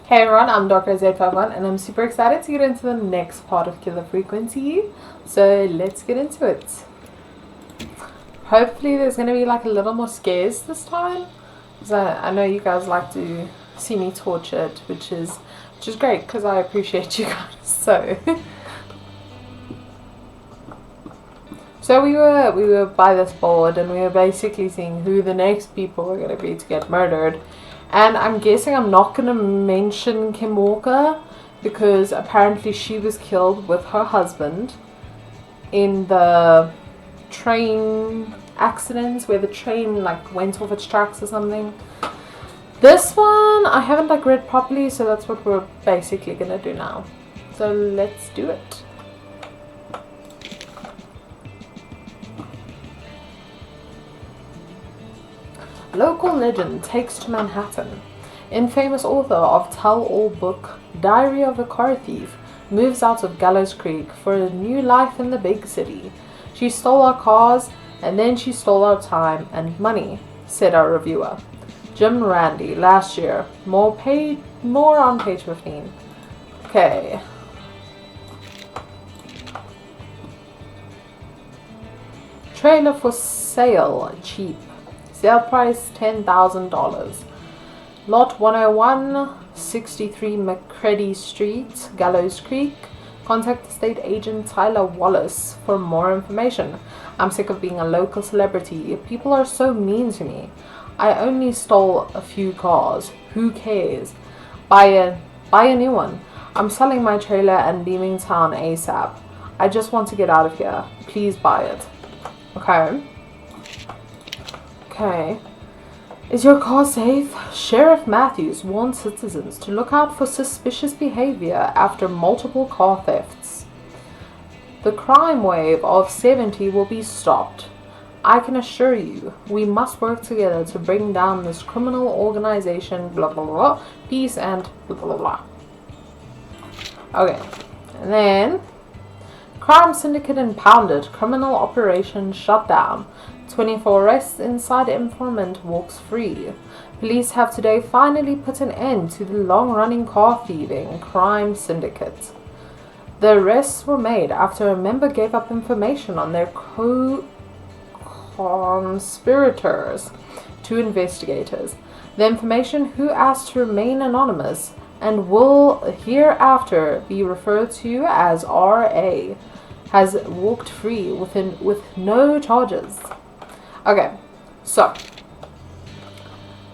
Hey everyone, I'm Dr. Z51 and I'm super excited to get into the next part of Killer Frequency. So let's get into it. Hopefully there's going to be like a little more scares this time. Because I know you guys like to see me tortured, which is great because I appreciate you guys. So we were by this board and we were basically seeing who the next people were going to be to get murdered. And I'm guessing I'm not going to mention Kim Walker because apparently she was killed with her husband in the train accidents where the train like went off its tracks or something. This one I haven't like read properly, so that's what we're basically going to do now. So let's do it. Local legend takes to Manhattan. Infamous author of tell-all book Diary of a Car Thief moves out of Gallows Creek for a new life in the big city. She stole our cars and then she stole our time and money, said our reviewer. Jim Randy, last year. More on page 15. Okay. Trailer for sale, cheap. Sale price $10,000. Lot 101, 63 McCready Street, Gallows Creek. Contact estate agent Tyler Wallace for more information. I'm sick of being a local celebrity. People are so mean to me. I only stole a few cars. Who cares? Buy a new one. I'm selling my trailer and leaving town ASAP. I just want to get out of here. Please buy it. Okay. Is your car safe? Sheriff Matthews warns citizens to look out for suspicious behavior after multiple car thefts. The crime wave of 70 will be stopped. I can assure you, we must work together to bring down this criminal organization, blah blah blah, peace and blah blah blah. Okay, and then crime syndicate impounded, criminal operation shut down. 24 arrests inside informant walks free. Police have today finally put an end to the long-running car thieving crime syndicate. The arrests were made after a member gave up information on their co-conspirators to investigators. The information, who asked to remain anonymous and will hereafter be referred to as RA, has walked free with no charges. Okay, so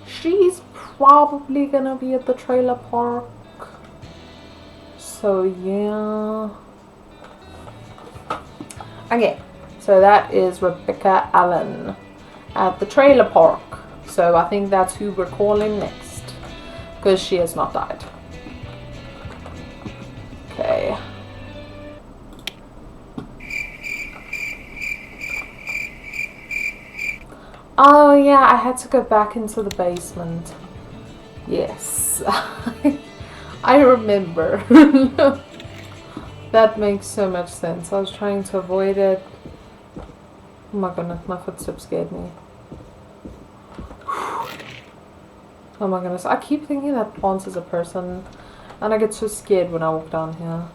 she's probably gonna be at the trailer park. So yeah. Okay, so that is Rebecca Allen at the trailer park. So I think that's who we're calling next, because she has not died. Okay. Oh yeah, I had to go back into the basement. Yes. I remember. That makes so much sense. I was trying to avoid it. Oh my goodness, my footsteps scared me. Oh my goodness, I keep thinking that Ponce is a person, and I get so scared when I walk down here.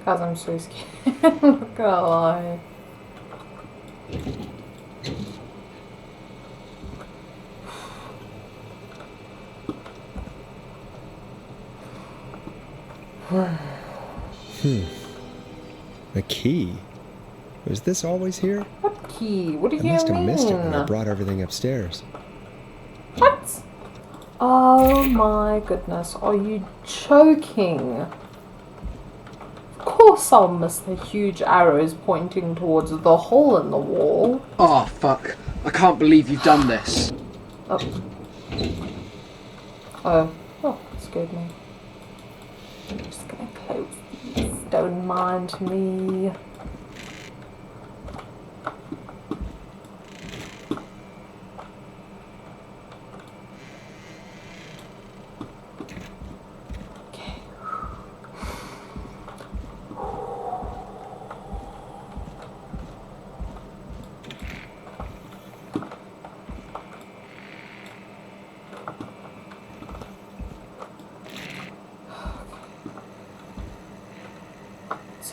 Guys, I'm so scared. I'm not gonna lie. The key? Was this always here? What key? What do you mean? I must have missed it when I brought everything upstairs. What? Oh my goodness, are you joking? Of course I'll miss the huge arrows pointing towards the hole in the wall. Oh fuck, I can't believe you've done this. Oh, that scared me. I'm just gonna close these, don't mind me.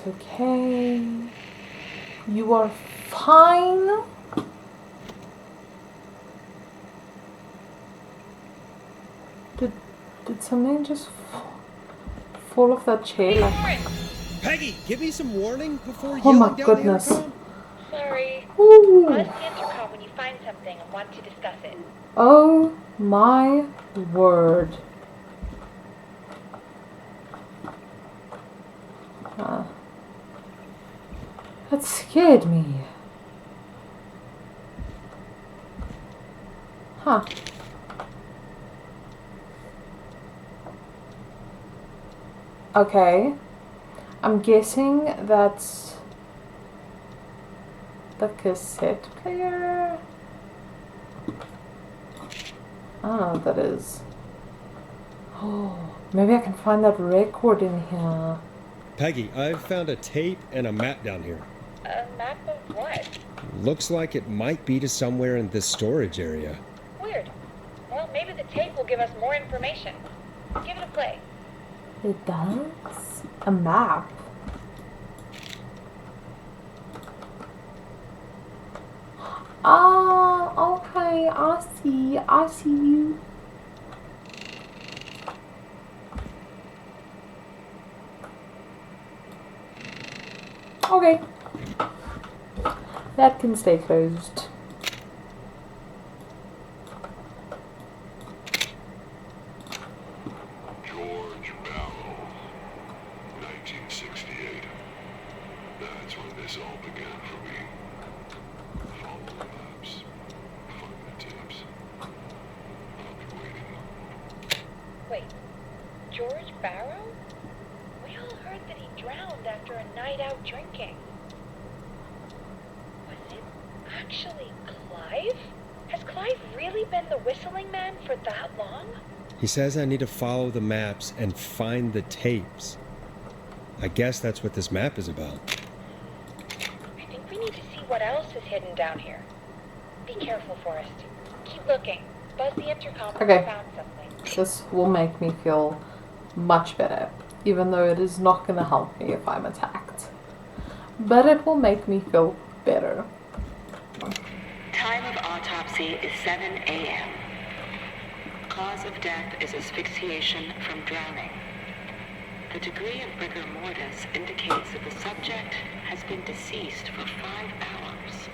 okay. You are fine. Did something just fall off that chair? Like, Peggy, give me some warning before oh my yelling down goodness. the intercom. Sorry. Ooh. Buzz the intercom when you find something and want to discuss it. Oh my word. That scared me. Huh. Okay. I'm guessing that's the cassette player. I don't know what that is. Oh, maybe I can find that record in here. Peggy, I've found a tape and a map down here. A map of what? Looks like it might be to somewhere in this storage area. Weird. Well, maybe the tape will give us more information. Give it a play. It does? A map? Ah, okay, I see you. Okay. That can stay closed. George Barrow, 1968. That's when this all began for me. Follow the maps, find the tapes. I'll be waiting. Wait. George Barrow? We all heard that he drowned after a night out drinking. Was it actually Clive? Has Clive really been the whistling man for that long? He says I need to follow the maps and find the tapes. I guess that's what this map is about. I think we need to see what else is hidden down here. Be careful, Forrest. Keep looking. Buzz the intercom when Okay. you found something. This will make me feel much better, even though it is not going to help me if I'm attacked. But it will make me feel better. Time of autopsy is 7 a.m. Cause of death is asphyxiation from drowning. The degree of rigor mortis indicates that the subject has been deceased for 5 hours.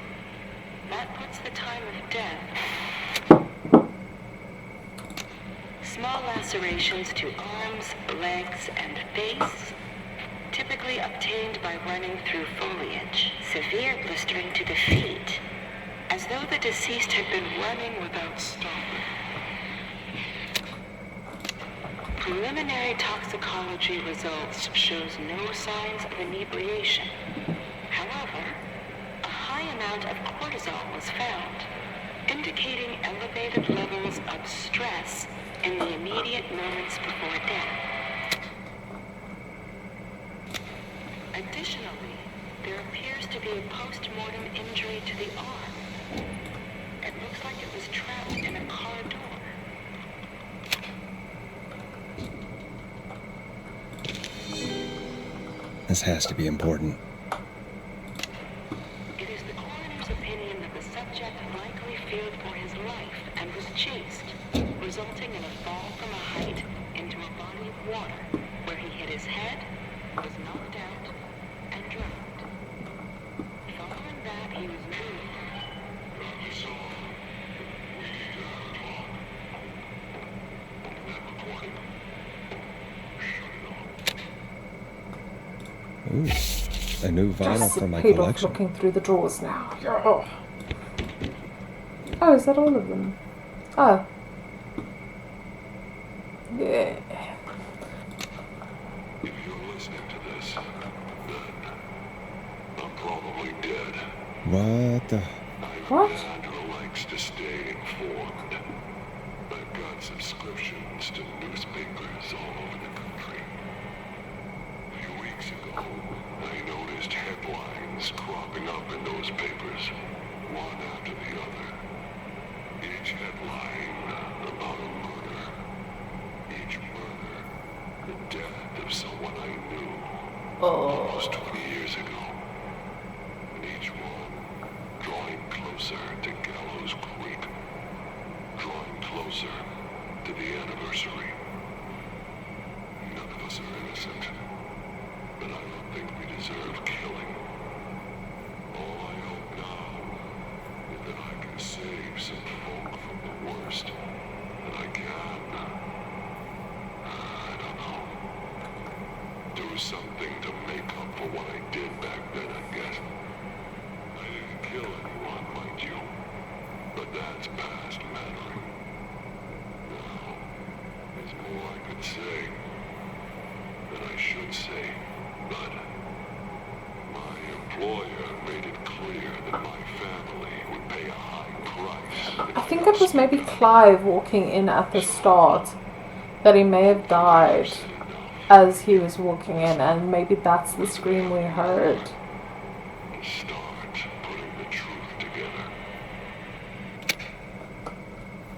That puts the time of death. Small lacerations to arms, legs, and face, typically obtained by running through foliage. Severe blistering to the feet, as though the deceased had been running without stopping. Preliminary toxicology results shows no signs of inebriation. However, a high amount of cortisol was found, indicating elevated levels of stress in the immediate moments before death. Additionally, there appears to be a post-mortem injury to the arm. It looks like it was trapped in a car door. This has to be important. It is the coroner's opinion that the subject likely feared for his life and was chased, resulting in a fall from a height into a body of water, where he hit his head, was knocked out, and drowned. Following that, he was moved. Ooh, a new vinyl Just from my paid off collection. looking through the drawers now. Yeah. Oh, is that all of them? Oh. Yeah. If you're listening to this, then I'm probably dead. What the? What? Sandra likes to stay informed. I've got subscriptions to newspapers all over the country. A few weeks ago, I noticed headlines cropping up in those papers, one after the other. Each headline about a murder. Each murder, the death of someone I knew. almost 20 years ago. And each one drawing closer to Gallows Creek, drawing closer to the anniversary. None of us are innocent, but I don't think we deserve killing. All I hope now is that I can save some folk from the worst that I can. I don't know. Do something to make up for what I did back then, I guess. I didn't kill anyone, mind you, but that's past mattering. Now, there's more I could say than I should say, but my employer made it clear that my family would pay a high price. I think it was maybe Clive walking in at the start, that he may have died as he was walking in, and maybe that's the scream we heard. Start putting the truth together.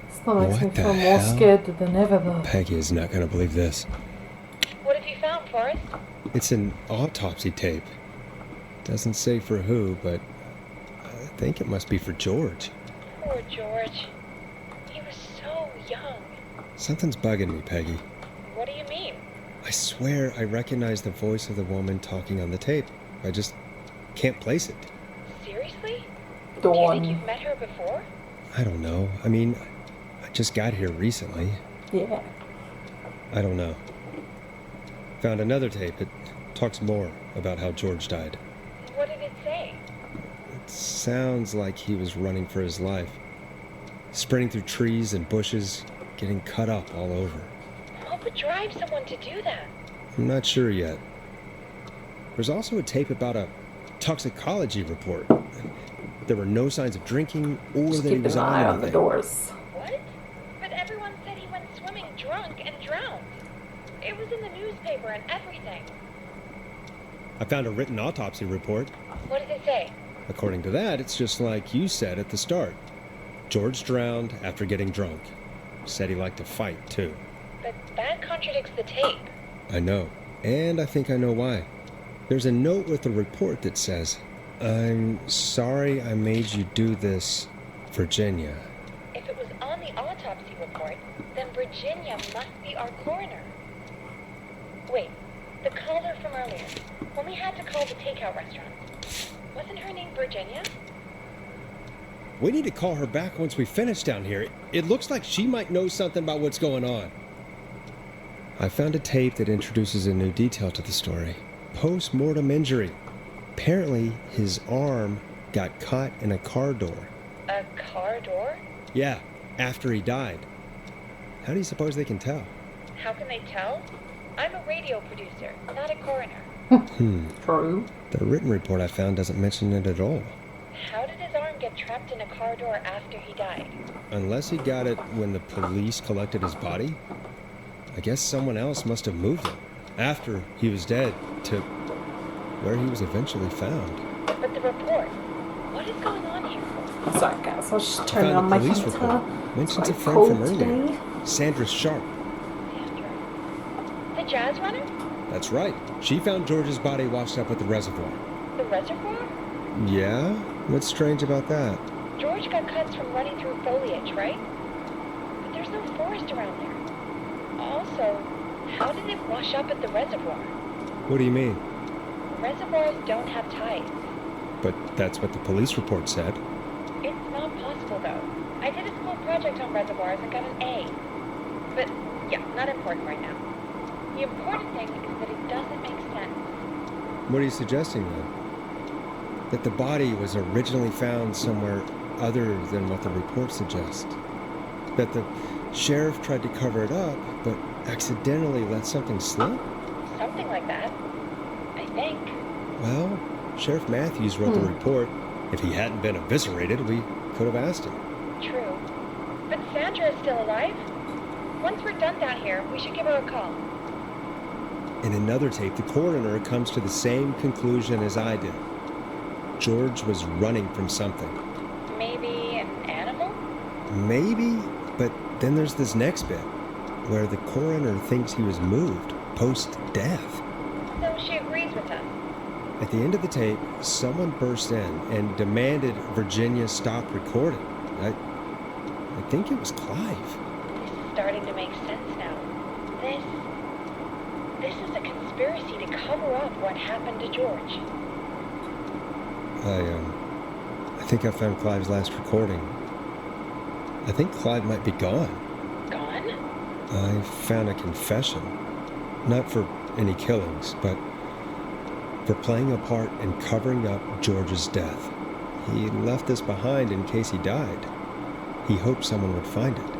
Still makes me What the feel more hell? scared than ever though. Peggy is not going to believe this. What have you found, Forrest? It's an autopsy tape. Doesn't say for who, but I think it must be for George. Poor George. He was so young. Something's bugging me, Peggy. What do you mean? I swear I recognize the voice of the woman talking on the tape. I just can't place it. Seriously? Do you think Dawn. you've met her before? I don't know. I mean, I just got here recently. Yeah. I don't know. Found another tape. It talks more about how George died. What did it say? It sounds like he was running for his life. Sprinting through trees and bushes, getting cut up all over. What would drive someone to do that? I'm not sure yet. There's also a tape about a toxicology report. There were no signs of drinking or Just that he keep was an on eye anything. on the doors. What? But everyone said he went swimming drunk and drowned. It was in the newspaper and everything. I found a written autopsy report. What does it say? According to that, it's just like you said at the start. George drowned after getting drunk. Said he liked to fight, too. But that contradicts the tape. I know. And I think I know why. There's a note with the report that says, "I'm sorry I made you do this, Virginia." If it was on the autopsy report, then Virginia must be our coroner. Wait, the caller from earlier, when we had to call the takeout restaurant, wasn't her name Virginia? We need to call her back once we finish down here. It looks like she might know something about what's going on. I found a tape that introduces a new detail to the story. Post-mortem injury. Apparently, his arm got caught in a car door. A car door? Yeah, after he died. How do you suppose they can tell? How can they tell? I'm a radio producer, not a coroner. True. The written report I found doesn't mention it at all. How did his arm get trapped in a car door after he died? Unless he got it when the police collected his body, I guess someone else must have moved it after he was dead to where he was eventually found. But the report, what is going on here? Sorry guys, I was just I turning on found my a police heater. report. Mentions It's a like friend cold from earlier, today. Sandra Sharp. Sandra. The jazz runner? That's right. She found George's body washed up at the reservoir. The reservoir? Yeah? What's strange about that? George got cuts from running through foliage, right? But there's no forest around there. Also, how did it wash up at the reservoir? What do you mean? Reservoirs don't have tides. But that's what the police report said. It's not possible, though. I did a school project on reservoirs and got an A. But, yeah, not important right now. The important thing is that it doesn't make sense. What are you suggesting then? That the body was originally found somewhere other than what the report suggests? That the sheriff tried to cover it up, but accidentally let something slip? Something like that. I think. Well, Sheriff Matthews wrote the report. If he hadn't been eviscerated, we could have asked him. True. But Sandra is still alive? Once we're done down here, we should give her a call. In another tape, the coroner comes to the same conclusion as I did. George was running from something. Maybe an animal? Maybe, but then there's this next bit, where the coroner thinks he was moved post-death. So she agrees with us. At the end of the tape, someone burst in and demanded Virginia stop recording. I think it was Clive. This is starting to make sense now. This is a conspiracy to cover up what happened to George. I think I found Clive's last recording. I think Clive might be gone. Gone? I found a confession. Not for any killings, but for playing a part in covering up George's death. He left this behind in case he died. He hoped someone would find it.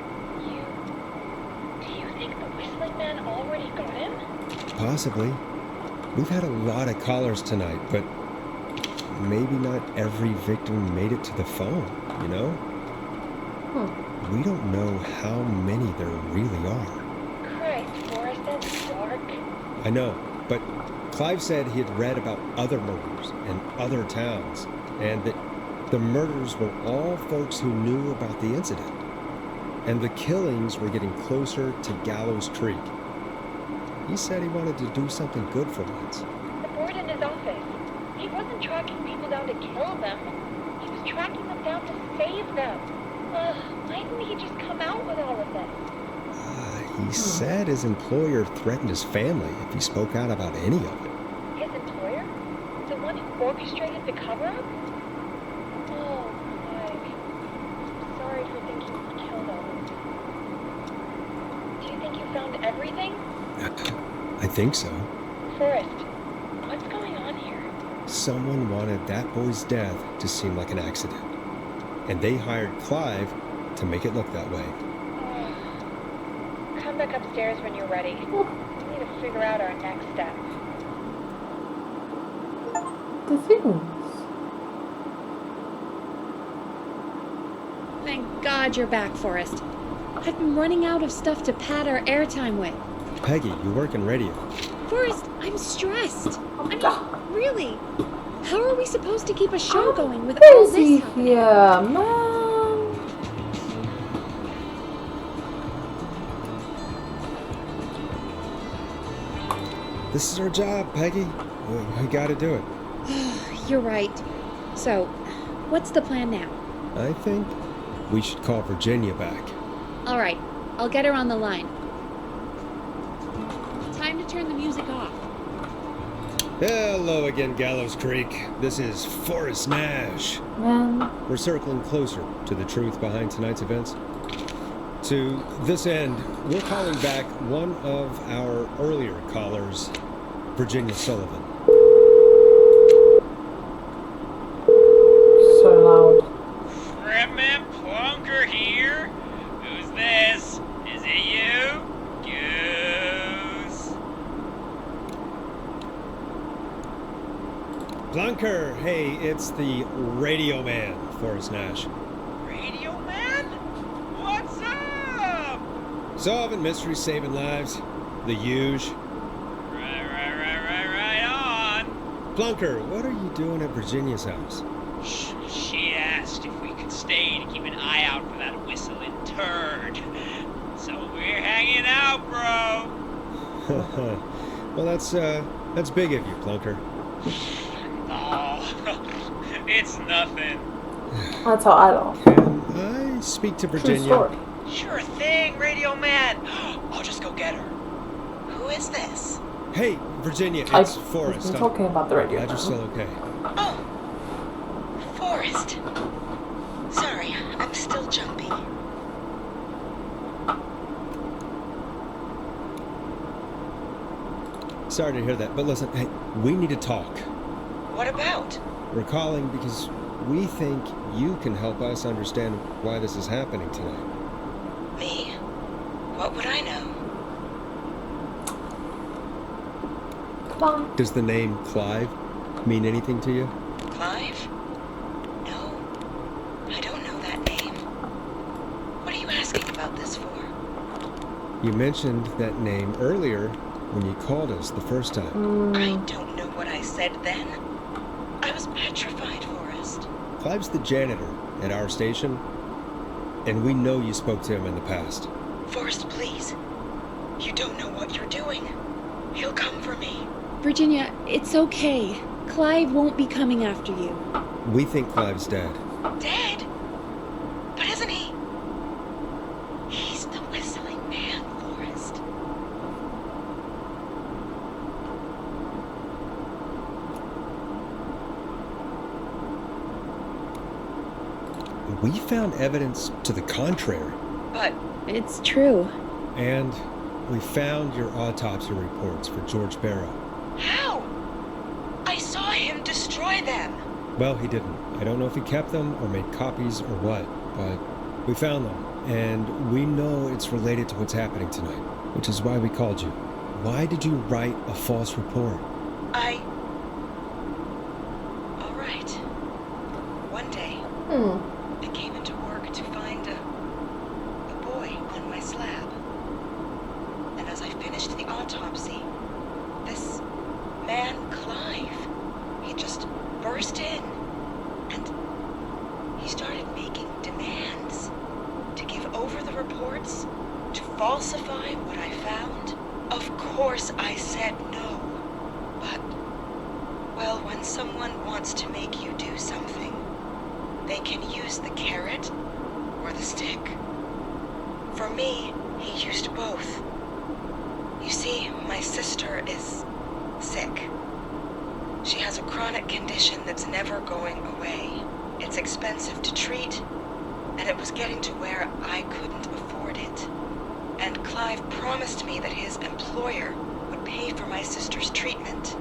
Do you think the Whistling Man already got him? Possibly. We've had a lot of callers tonight, but maybe not every victim made it to the phone, you know? We don't know how many there really are. Christ, Forrest, that's dark. I know, but Clive said he had read about other murders in other towns, and that the murders were all folks who knew about the incident. And the killings were getting closer to Gallows Creek. He said he wanted to do something good for once. The board in his office. He wasn't tracking people down to kill them. He was tracking them down to save them. Why didn't he just come out with all of this? He said his employer threatened his family if he spoke out about any of it. His employer? The one who orchestrated the cover-up? Oh, Mike. I'm sorry for thinking he killed him. Do you think you found everything? I think so. Forrest, what's going on here? Someone wanted that boy's death to seem like an accident. And they hired Clive to make it look that way. Come back upstairs when you're ready. We need to figure out our next step. The things. Thank God you're back, Forrest. I've been running out of stuff to pad our airtime with. Peggy, you work in radio. Forrest, I'm stressed. I mean, really. How are we supposed to keep a show going with all Busy this happening? here, man. This is our job, Peggy. We gotta do it. You're right. So, what's the plan now? I think we should call Virginia back. All right, I'll get her on the line. Time to turn the music off. Hello again, Gallows Creek. This is Forrest Nash. Man. We're circling closer to the truth behind tonight's events. To this end, we're calling back one of our earlier callers, Virginia Sullivan. So loud. Fredman Plunker here? Who's this? Is it you? Goose. Plunker, hey, it's the Radio Man, Forrest Nash. Radio Man? What's up? Solving mysteries, saving lives. The huge. Right on. Plunker, what are you doing at Virginia's house? She asked if we could stay to keep an eye out for that whistling turd. So we're hanging out, bro. Well, that's big of you, Plunker. Oh, it's nothing. That's how I know. Can I speak to True Virginia? story. Sure thing, Radio Man. I'll just go get her. Who is this? Hey, Virginia, it's I've Forrest. been I'm talking about the radio. glad you're still okay. Oh, Forrest. Sorry, I'm still jumpy. Sorry to hear that, but listen, hey, we need to talk. What about? We're calling because we think you can help us understand why this is happening tonight. Me? What would I know? Bye. Does the name Clive mean anything to you? Clive? No. I don't know that name. What are you asking about this for? You mentioned that name earlier when you called us the first time. I don't know what I said then. I was petrified, Forrest. Clive's the janitor at our station, and we know you spoke to him in the past. Forrest, please. You don't know what you're doing. He'll come for me. Virginia, it's okay. Clive won't be coming after you. We think Clive's dead. Dead? But isn't he? He's the Whistling Man, Forrest. We found evidence to the contrary. But It's true. And we found your autopsy reports for George Barrow. how? I saw him destroy them. Well, he didn't. I don't know if he kept them or made copies or what, but we found them. And we know it's related to what's happening tonight, which is why we called you. Why did you write a false report? All right. One day, I came into work to find a boy on my slab. And as I finished the autopsy, this man, Clive, he just burst in. And he started making demands to give over the reports, to falsify what I found. Of course I said no. But, well, when someone wants to make you do something, they can use the carrot or the stick. For me, he used both. You see, my sister is sick. She has a chronic condition that's never going away. It's expensive to treat, and it was getting to where I couldn't afford it. And Clive promised me that his employer would pay for my sister's treatment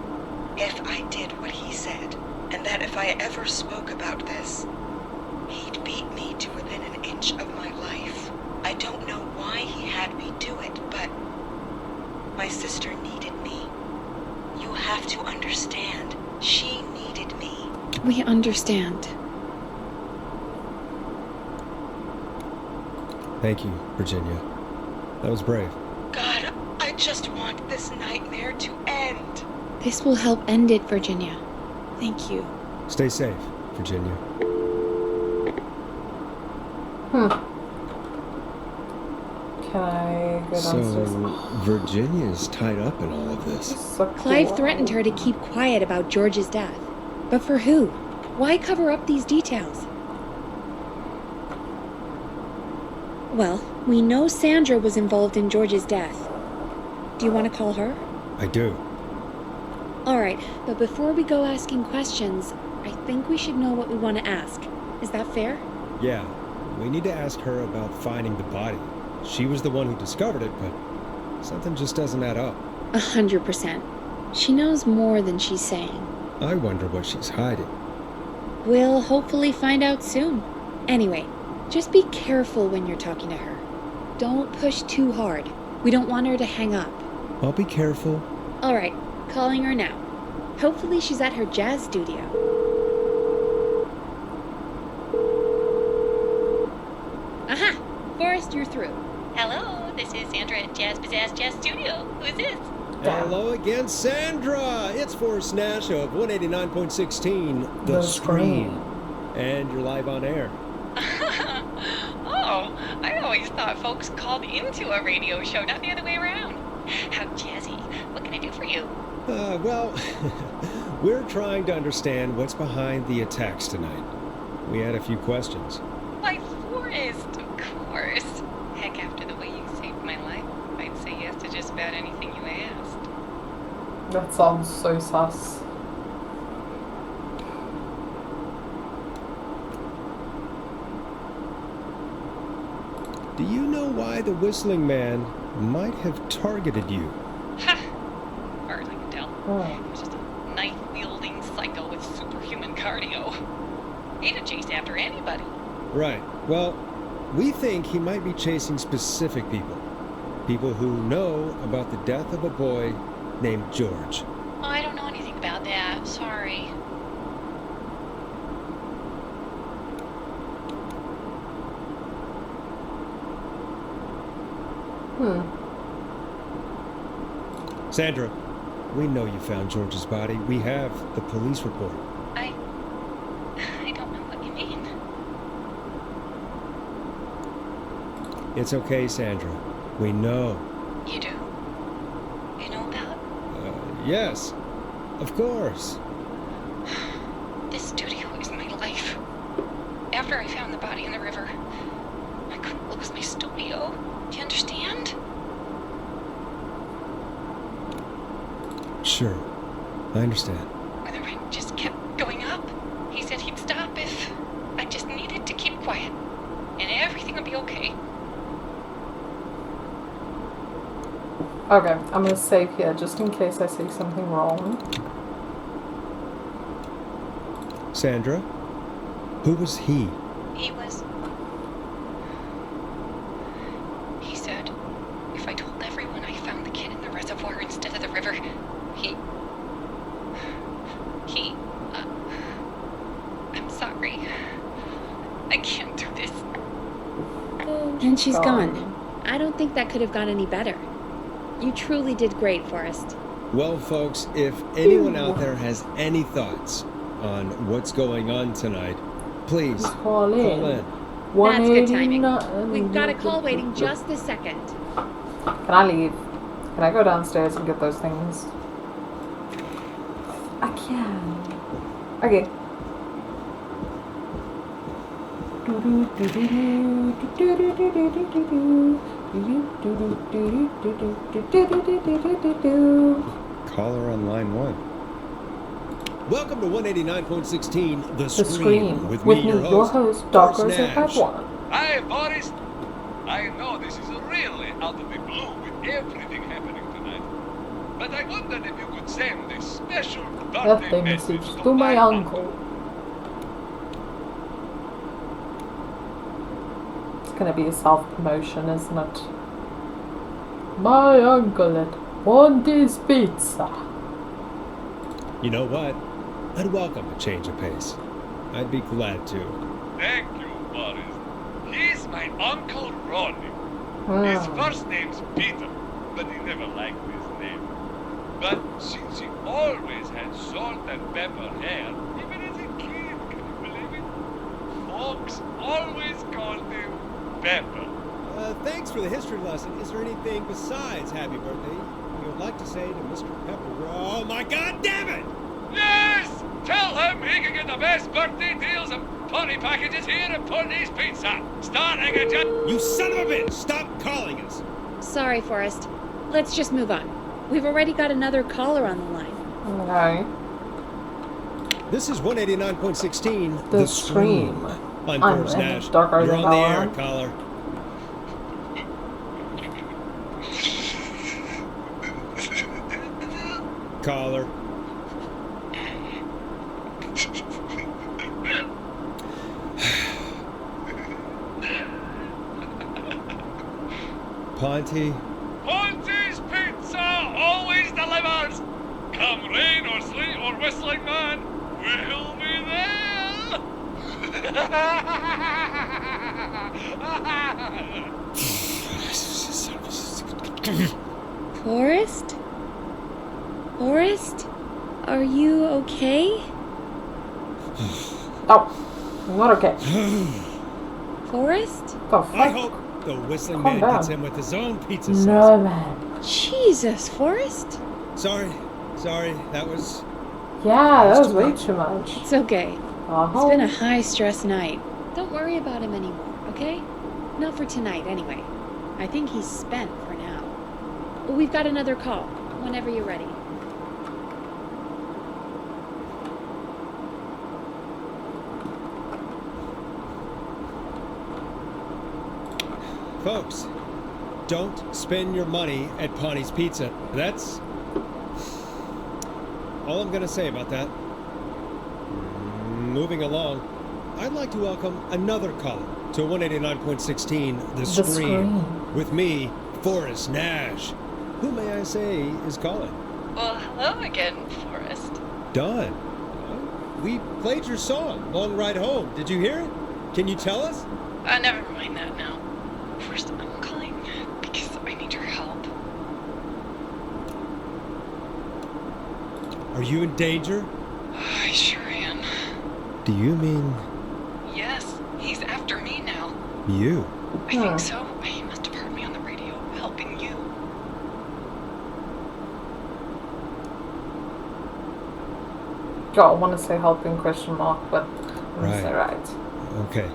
if I did what he said, and that if I ever spoke about this, he'd beat me to within an inch of my life. I don't know why he had me do it, but my sister needed me. You have to understand, she needed me. We understand. Thank you, Virginia. That was brave. God, I just want this nightmare to end. This will help end it, Virginia. Thank you. Stay safe, Virginia. Can I go downstairs? So, Virginia's tied up in all of this. So Clive cool. threatened her to keep quiet about George's death. But for who? Why cover up these details? Well, we know Sandra was involved in George's death. Do you want to call her? I do. Alright, but before we go asking questions, I think we should know what we want to ask. Is that fair? Yeah, we need to ask her about finding the body. She was the one who discovered it, but something just doesn't add up. 100%. She knows more than she's saying. I wonder what she's hiding. We'll hopefully find out soon. Anyway, just be careful when you're talking to her. Don't push too hard. We don't want her to hang up. I'll be careful. Alright, calling her now. Hopefully she's at her jazz studio. Aha! Forrest, you're through. Hello, this is Sandra at Jazz Pizzazz Jazz Studio. Who's this? Hello again, Sandra! It's Forrest Nash of 189.16, The Screen. And you're live on air. Oh, I always thought folks called into a radio show, not the other way around. How jazzy. What can I do for you? Well, we're trying to understand what's behind the attacks tonight. We had a few questions. Why, Forrest, of course. Heck, after the way you saved my life, I'd say yes to just about anything you asked. That sounds so sus. Do you know why the Whistling Man might have targeted you? Ha! As far as I can tell. He was just a knife-wielding psycho with superhuman cardio. He'd have chased after anybody. Right. Well, we think he might be chasing specific people. People who know about the death of a boy named George. Oh, I don't know anything about that. Sorry. Sandra, we know you found George's body. We have the police report. I don't know what you mean. It's okay, Sandra. We know. You do? You know about? Yes. Of course. This studio is my life. After I found the body in the river, I couldn't lose my studio. Do you understand? Sure. I understand. When the rent just kept going up, he said he'd stop if I just needed to keep quiet. And everything would be okay. Okay, I'm gonna save here just in case I say something wrong. Sandra? Who was he? He said if I told everyone I found the kid in the reservoir instead of the river, I'm sorry. I can't do this. And she's gone. I don't think that could have gone any better. You truly did great, Forrest. Well, folks, if anyone out there has any thoughts on what's going on tonight, please Call in. That's good timing. 189 We've got a call waiting just this second. Can I leave? Can I go downstairs and get those things? I can. Okay. Caller on line 1. Welcome to 189.16, The Scream. With me, your host, Dr. Forrest Nash. 051. Hi, Boris. I know this is really out of the blue with everything happening tonight. But I wondered if you could send a special birthday Birthday message message to my uncle. It's gonna be a self-promotion, isn't it? My uncle at Monty's Pizza. You know what? I'd welcome a change of pace. I'd be glad to. Thank you, Boris. He's my Uncle Ronnie. His first name's Peter, but he never liked his name. But since he always had salt and pepper hair, even as a kid, can you believe it? Folks always called him Pepper. Thanks for the history lesson. Is there anything besides happy birthday you would like to say to Mr. Pepper? Oh my god damn it! Yes! Tell him he can get the best birthday deals and party packages here at Pony's Pizza. Starting at just... You son of a bitch! Stop calling us! Sorry, Forrest. Let's just move on. We've already got another caller on the line. Okay. This is 189.16, The Scream. I'm Forrest Nash. Darker You're than on the Valor. air, caller. Caller. Ponty. Ponty's Pizza always delivers. Come rain or sleet or whistling man, we'll be there. Forrest? Forrest? Are you okay? Oh, not okay. Forrest? The I fuck? hope the whistling Calm man gets down. him with his own pizza sauce. No, man. Jesus, Forrest? Sorry, that was... Yeah, that was way too much. It's okay. Uh-huh. It's been a high-stress night. Don't worry about him anymore, okay? Not for tonight, anyway. I think he's spent for now. We've got another call, whenever you're ready. Folks, don't spend your money at Ponty's Pizza. That's all I'm gonna say about that. Moving along, I'd like to welcome another caller to 189.16, The Scream. With me, Forrest Nash. Who, may I say, is calling? Well, hello again, Forrest. Dawn. We played your song, Long Ride Home. Did you hear it? Can you tell us? Never mind that now. First, I'm calling because I need your help. Are you in danger? I sure am. Do you mean Yes, he's after me now. you? I think so. He must have heard me on the radio, helping you. God, I want to say helping question mark, but I'm going to say right. Okay.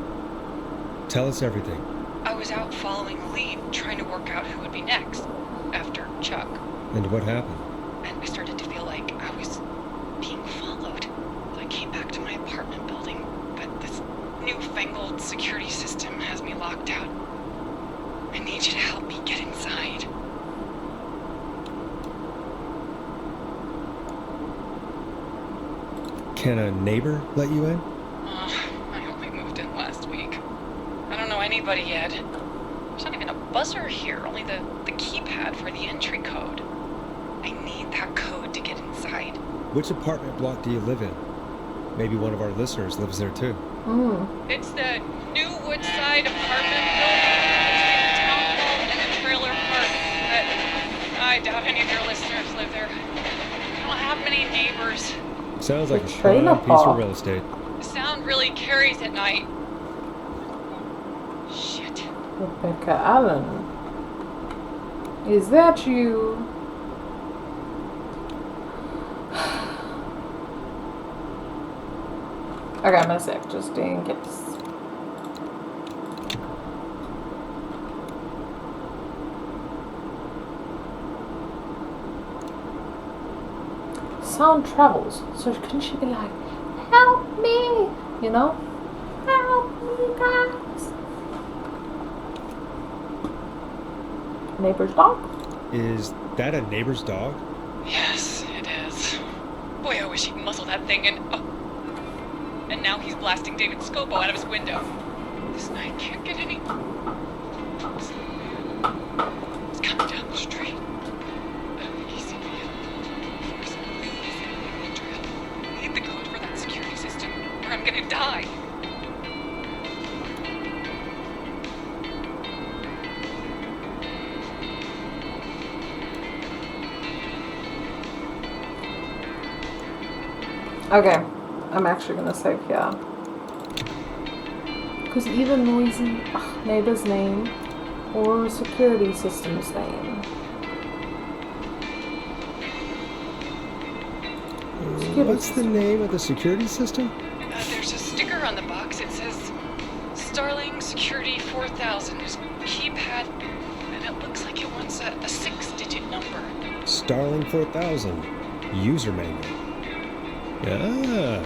Tell us everything. I was out following a lead, trying to work out who would be next, after Chuck. And what happened? And I started to feel like I was being followed. I came back to my apartment building, but this newfangled security system has me locked out. I need you to help me get inside. Can a neighbor let you in? I only moved in last week. I don't know anybody yet. There's not even a buzzer here, only the keypad for the entry code. I need that code to get inside. Which apartment block do you live in? Maybe one of our listeners lives there too. It's the New Woodside apartment building between the town hall and the trailer park. But I doubt any of your listeners live there. I don't have many neighbors. Sounds like a trailer prime piece of park. real estate. The sound really carries at night. Shit. Rebecca Allen. Is that you? Okay, I'm gonna save just in case. Sound travels, so couldn't she be like, help me, you know? Help me, guys. Neighbor's dog? Is that a neighbor's dog? Yes, it is. Boy, I wish he'd muzzle that thing and... Oh. And now he's blasting David Scopo out of his window. This night can't get any... It's coming down the street. Easy, man. I need the code for that security system, or I'm gonna die. Okay, I'm actually gonna save here. Because either noisy neighbor's name or security system's name. What's the name of the security system? There's a sticker on the box. It says Starling Security 4000. There's a keypad, and it looks like it wants a 6-digit number. Starling 4000. User manual. Ah,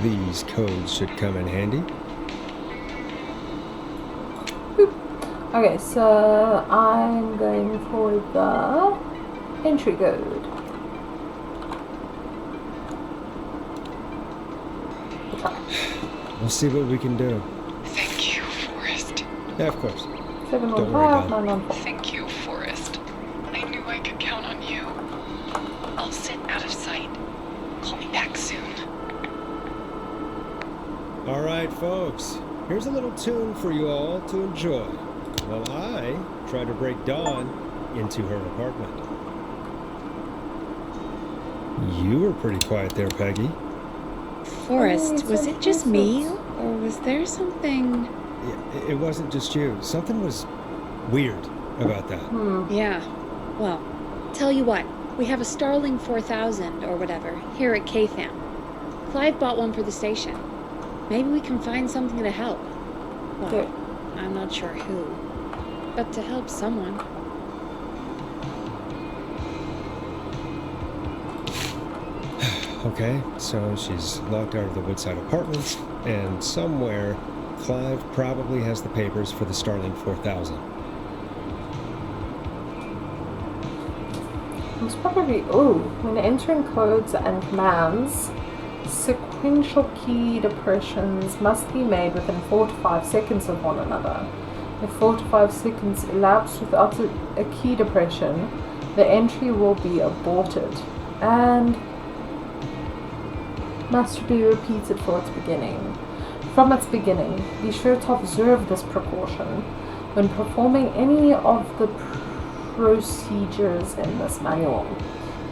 these codes should come in handy. Okay, so I'm going for the entry code. We'll see what we can do. Thank you, Forrest. Yeah, of course. 715-914. Thank you, Forrest. I knew I could count on you. I'll sit out of sight. Call me back soon. All right, folks. Here's a little tune for you all to enjoy while I try to break Dawn into her apartment. You were pretty quiet there, Peggy. Forrest, was it just me, or was there something... It wasn't just you. Something was weird about that. Yeah. Well, tell you what, we have a Starling 4000 or whatever here at KFAM. Clive bought one for the station. Maybe we can find something to help. Well, I'm not sure who, but to help someone. Okay, so she's locked out of the Woodside Apartments, and somewhere Clive probably has the papers for the Starling 4000. It's probably, when entering codes and commands, sequential key depressions must be made within 4 to 5 seconds of one another. If 4 to 5 seconds elapse without a key depression, the entry will be aborted and must be repeated from its beginning. Be sure to observe this precaution when performing any of the procedures in this manual.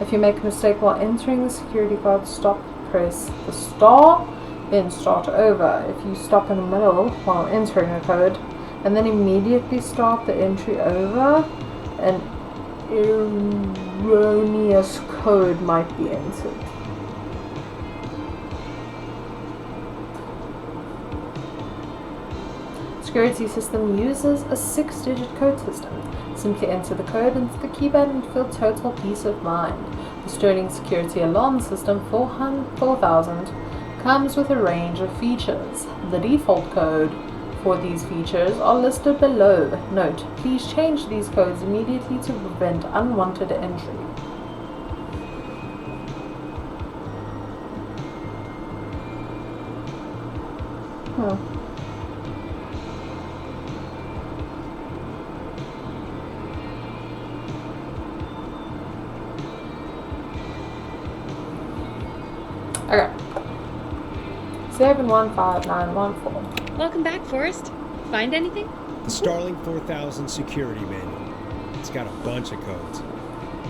If you make a mistake while entering the security code, stop, press the star, then start over. If you stop in the middle while entering a code and then immediately start the entry over, an erroneous code might be entered. Security system uses a 6-digit code system. Simply enter the code into the keypad and feel total peace of mind. The Sterling Security Alarm System 4000 comes with a range of features. The default code for these features are listed below. Note, please change these codes immediately to prevent unwanted entry. Okay. 715914. Welcome back, Forrest. Find anything? The Starling 4000 security manual. It's got a bunch of codes.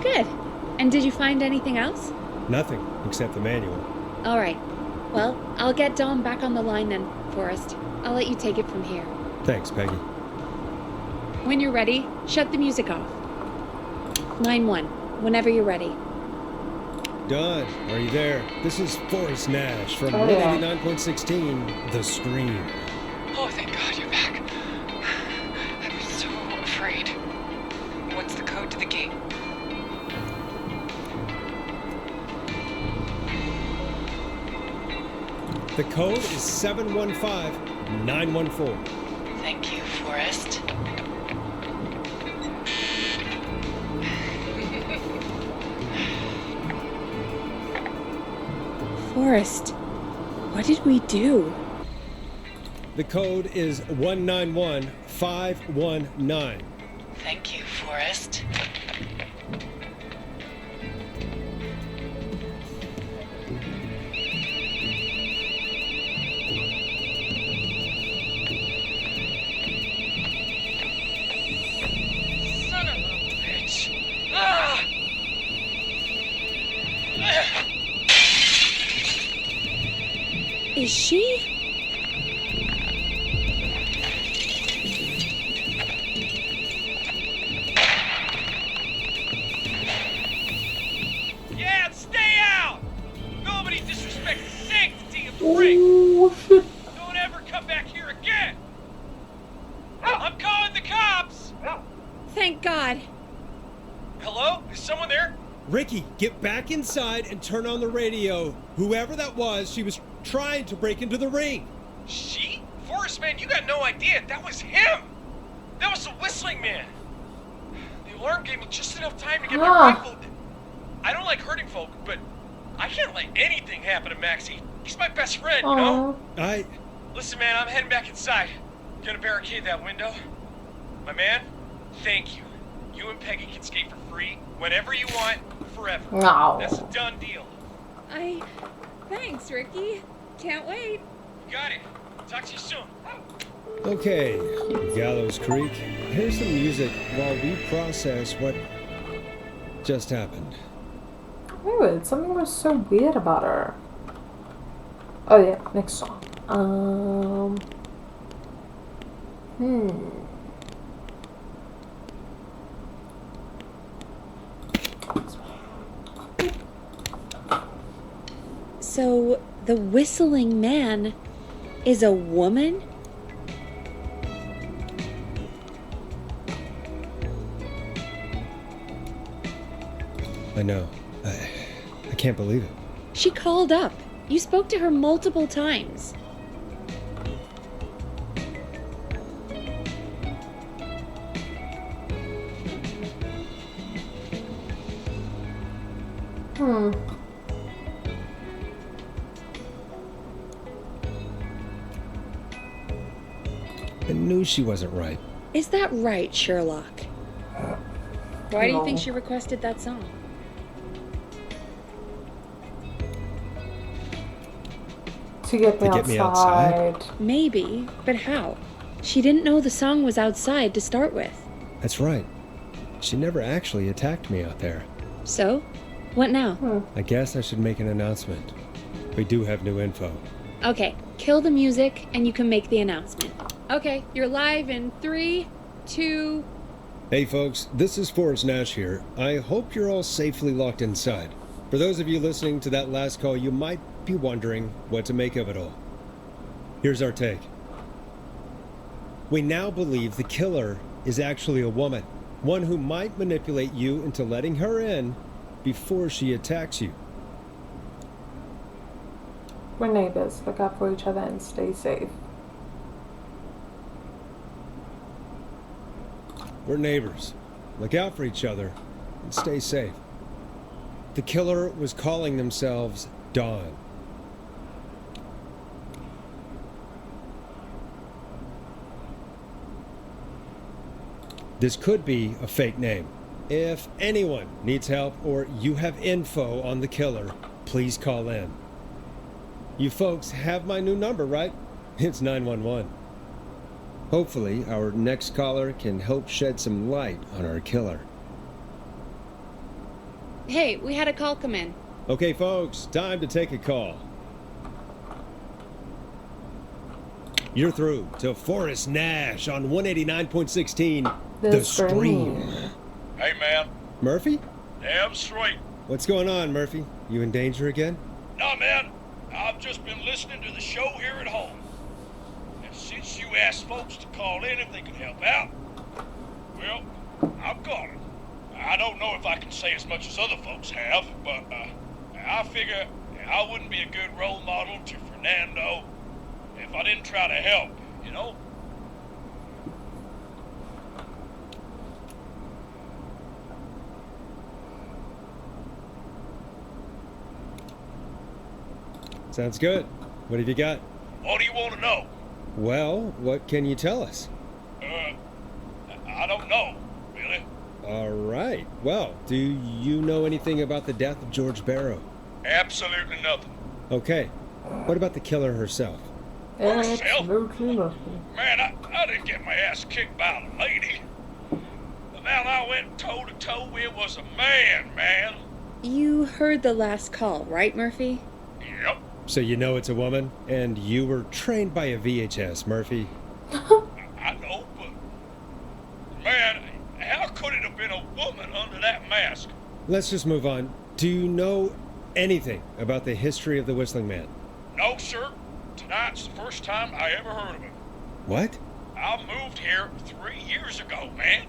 Good. And did you find anything else? Nothing except the manual. All right. Well, I'll get Dom back on the line then, Forrest. I'll let you take it from here. Thanks, Peggy. When you're ready, shut the music off. Line 1, whenever you're ready. Don, are you there? This is Forrest Nash from Oh, yeah. 189.16, The Stream. Oh, thank God you're back. I was so afraid. What's the code to the gate? The code is 715914. Thank you, Forrest. Forrest, what did we do? The code is 191519. Thank you, Forrest. Son of a bitch. Ah! Is she? Yeah, stay out! Nobody disrespects the sanctity of the ring! Oh, shit. Don't ever come back here again! I'm calling the cops! Thank God. Hello? Is someone there? Ricky, get back inside and turn on the radio. Whoever that was, she was trying to break into the ring. She? Forrest, man, you got no idea. That was him! That was the whistling man! The alarm gave me just enough time to get my rifle. I don't like hurting folk, but I can't let anything happen to Maxie. He's my best friend, you know? Listen, man, I'm heading back inside. Gonna barricade that window. My man, thank you. You and Peggy can skate for free whenever you want, forever. No. That's a done deal. Thanks, Ricky. Can't wait. You got it. Talk to you soon. Okay, Gallows Creek. Here's some music while we process what just happened. Wait, something was so weird about her. Oh yeah, next song. So, the whistling man is a woman? I know. I can't believe it. She called up. You spoke to her multiple times. I knew she wasn't right. Is that right, Sherlock? Why do you think No. she requested that song? To get me To get me outside? Maybe, but how? She didn't know the song was outside to start with. That's right. She never actually attacked me out there. So, what now? I guess I should make an announcement. We do have new info. Okay, kill the music and you can make the announcement. Okay, you're live in 3, 2... Hey folks, this is Forrest Nash here. I hope you're all safely locked inside. For those of you listening to that last call, you might be wondering what to make of it all. Here's our take. We now believe the killer is actually a woman. One who might manipulate you into letting her in before she attacks you. We're neighbors. Look out for each other and stay safe. We're neighbors. Look out for each other and stay safe. The killer was calling themselves Dawn. This could be a fake name. If anyone needs help or you have info on the killer, please call in. You folks have my new number, right? It's 911. Hopefully, our next caller can help shed some light on our killer. Hey, we had a call come in. Okay, folks, time to take a call. You're through to Forrest Nash on 189.16. The Scream. Hey, man. Murphy? Damn straight. What's going on, Murphy? You in danger again? No, man. I've just been listening to the show here at home. And since you asked folks to call in if they could help out, well, I'm calling. I don't know if I can say as much as other folks have, but I figure I wouldn't be a good role model to Fernando if I didn't try to help, you know? Sounds good. What have you got? What do you want to know? Well, what can you tell us? I don't know, really. All right. Well, do you know anything about the death of George Barrow? Absolutely nothing. Okay. What about the killer herself? Absolutely nothing. Man, I didn't get my ass kicked by a lady. The man I went toe-to-toe with was a man. You heard the last call, right, Murphy? Yep. So you know it's a woman, and you were trained by a VHS, Murphy. I know, but... Man, how could it have been a woman under that mask? Let's just move on. Do you know anything about the history of the Whistling Man? No, sir. Tonight's the first time I ever heard of him. What? I moved here 3 years ago, man.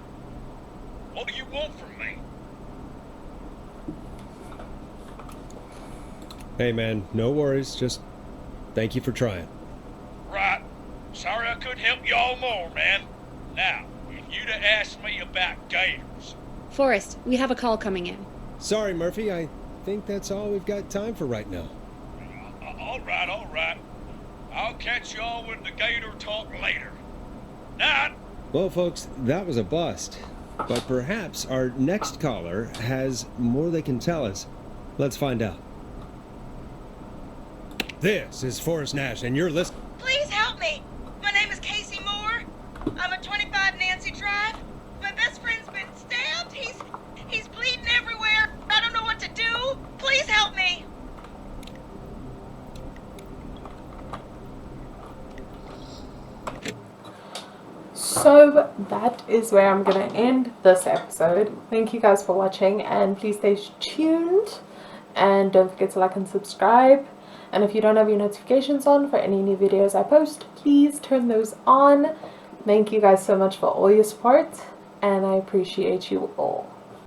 What do you want from me? Hey, man, no worries. Just thank you for trying. Right. Sorry I couldn't help you all more, man. Now, if you'd have asked me about gators... Forrest, we have a call coming in. Sorry, Murphy. I think that's all we've got time for right now. All right. I'll catch y'all with the gator talk later. Night. Well, folks, that was a bust. But perhaps our next caller has more they can tell us. Let's find out. This is Forrest Nash, and you're listening. Please help me. My name is Casey Moore. I'm at 25 Nancy Drive. My best friend's been stabbed. He's bleeding everywhere. I don't know what to do. Please help me. So that is where I'm going to end this episode. Thank you guys for watching, and please stay tuned. And don't forget to like and subscribe. And if you don't have your notifications on for any new videos I post, please turn those on. Thank you guys so much for all your support, and I appreciate you all.